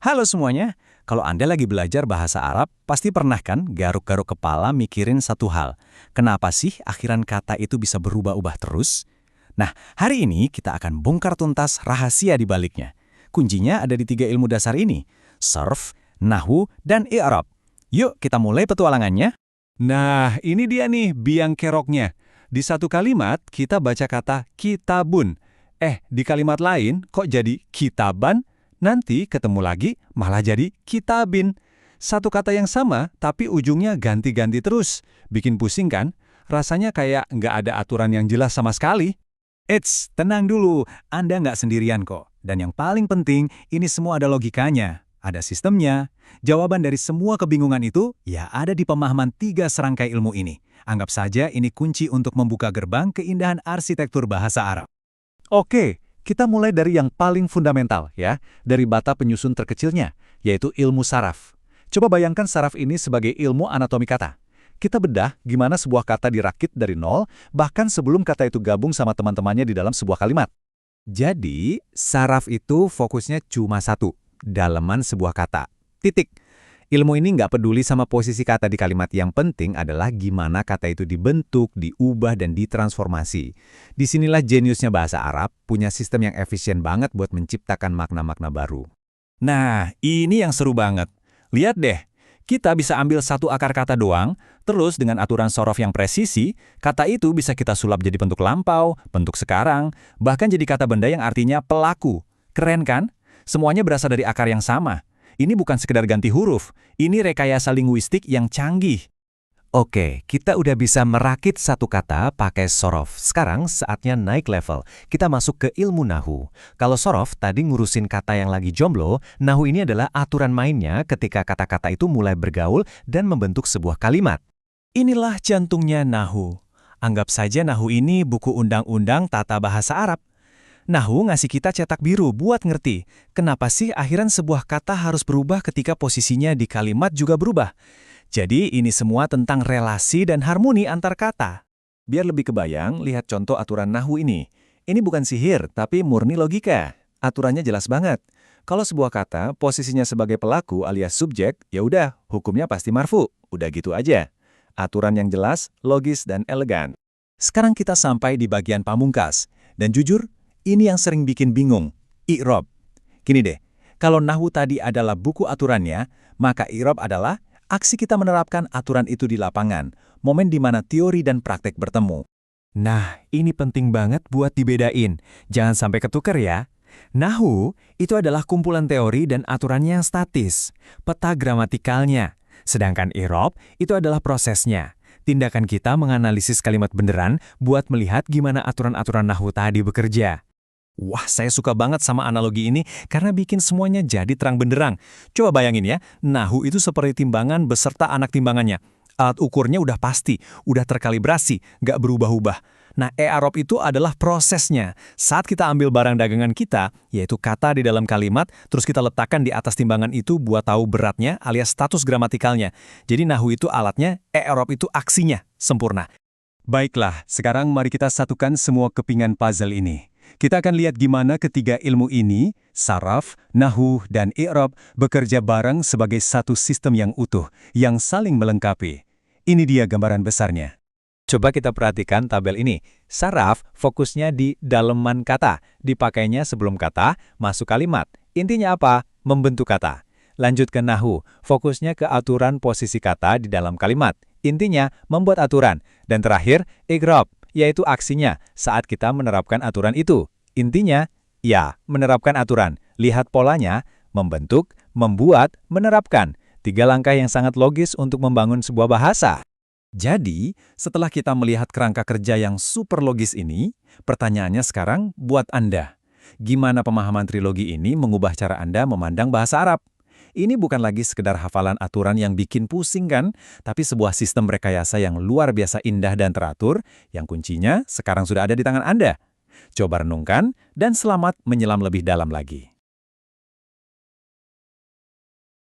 Halo semuanya, kalau Anda lagi belajar bahasa Arab, pasti pernah kan garuk-garuk kepala mikirin satu hal. Kenapa sih akhiran kata itu bisa berubah-ubah terus? Nah, hari ini kita akan bongkar tuntas rahasia di baliknya. Kuncinya ada di tiga ilmu dasar ini, sarf, nahwu, dan i'rab. Yuk kita mulai petualangannya. Nah, ini dia nih biang keroknya. Di satu kalimat, kita baca kata kitabun. Di kalimat lain, kok jadi kitaban? Nanti ketemu lagi, malah jadi kitabin. Satu kata yang sama, tapi ujungnya ganti-ganti terus. Bikin pusing kan? Rasanya kayak nggak ada aturan yang jelas sama sekali. Eits, tenang dulu, Anda nggak sendirian kok. Dan yang paling penting, ini semua ada logikanya. Ada sistemnya. Jawaban dari semua kebingungan itu, ya ada di pemahaman tiga serangkai ilmu ini. Anggap saja ini kunci untuk membuka gerbang keindahan arsitektur bahasa Arab. Oke, kita mulai dari yang paling fundamental ya, dari bata penyusun terkecilnya, yaitu ilmu saraf. Coba bayangkan saraf ini sebagai ilmu anatomi kata. Kita bedah gimana sebuah kata dirakit dari nol, bahkan sebelum kata itu gabung sama teman-temannya di dalam sebuah kalimat. Jadi, saraf itu fokusnya cuma satu, daleman sebuah kata. Titik. Ilmu ini nggak peduli sama posisi kata di kalimat, yang penting adalah gimana kata itu dibentuk, diubah, dan ditransformasi. Disinilah jeniusnya bahasa Arab, punya sistem yang efisien banget buat menciptakan makna-makna baru. Nah, ini yang seru banget. Lihat deh, kita bisa ambil satu akar kata doang, terus dengan aturan sorof yang presisi, kata itu bisa kita sulap jadi bentuk lampau, bentuk sekarang, bahkan jadi kata benda yang artinya pelaku. Keren kan? Semuanya berasal dari akar yang sama. Ini bukan sekedar ganti huruf, ini rekayasa linguistik yang canggih. Oke, kita udah bisa merakit satu kata pakai sorof. Sekarang saatnya naik level. Kita masuk ke ilmu nahu. Kalau sorof tadi ngurusin kata yang lagi jomblo, nahu ini adalah aturan mainnya ketika kata-kata itu mulai bergaul dan membentuk sebuah kalimat. Inilah jantungnya Nahu. Anggap saja Nahu ini buku undang-undang tata bahasa Arab. Nahu ngasih kita cetak biru buat ngerti kenapa sih akhiran sebuah kata harus berubah ketika posisinya di kalimat juga berubah. Jadi ini semua tentang relasi dan harmoni antar kata. Biar lebih kebayang, lihat contoh aturan Nahu ini. Ini bukan sihir, tapi murni logika. Aturannya jelas banget. Kalau sebuah kata posisinya sebagai pelaku alias subjek, ya udah, hukumnya pasti marfu. Udah gitu aja. Aturan yang jelas, logis, dan elegan. Sekarang kita sampai di bagian pamungkas. Dan jujur, ini yang sering bikin bingung, i'rab. Gini deh, kalau Nahwu tadi adalah buku aturannya, maka i'rab adalah aksi kita menerapkan aturan itu di lapangan, momen di mana teori dan praktek bertemu. Nah, ini penting banget buat dibedain. Jangan sampai ketukar ya. Nahwu itu adalah kumpulan teori dan aturannya yang statis, peta gramatikalnya. Sedangkan i'rab itu adalah prosesnya. Tindakan kita menganalisis kalimat beneran buat melihat gimana aturan-aturan nahwu tadi bekerja. Wah, saya suka banget sama analogi ini karena bikin semuanya jadi terang benderang. Coba bayangin ya, Nahwu itu seperti timbangan beserta anak timbangannya. Alat ukurnya udah pasti, udah terkalibrasi, nggak berubah-ubah. Nah, i'rab itu adalah prosesnya. Saat kita ambil barang dagangan kita, yaitu kata di dalam kalimat, terus kita letakkan di atas timbangan itu buat tahu beratnya alias status gramatikalnya. Jadi Nahwu itu alatnya, i'rab itu aksinya, sempurna. Baiklah, sekarang mari kita satukan semua kepingan puzzle ini. Kita akan lihat gimana ketiga ilmu ini, saraf, nahwu, dan i'rab, bekerja bareng sebagai satu sistem yang utuh, yang saling melengkapi. Ini dia gambaran besarnya. Coba kita perhatikan tabel ini. Saraf fokusnya di daleman kata, dipakainya sebelum kata masuk kalimat. Intinya apa? Membentuk kata. Lanjut ke nahwu, fokusnya ke aturan posisi kata di dalam kalimat. Intinya membuat aturan. Dan terakhir, i'rab, yaitu aksinya saat kita menerapkan aturan itu. Intinya, ya, menerapkan aturan. Lihat polanya, membentuk, membuat, menerapkan. 3 langkah yang sangat logis untuk membangun sebuah bahasa. Jadi, setelah kita melihat kerangka kerja yang super logis ini, pertanyaannya sekarang buat Anda. Gimana pemahaman trilogi ini mengubah cara Anda memandang bahasa Arab? Ini bukan lagi sekedar hafalan aturan yang bikin pusing kan, tapi sebuah sistem rekayasa yang luar biasa indah dan teratur, yang kuncinya sekarang sudah ada di tangan Anda. Coba renungkan, dan selamat menyelam lebih dalam lagi.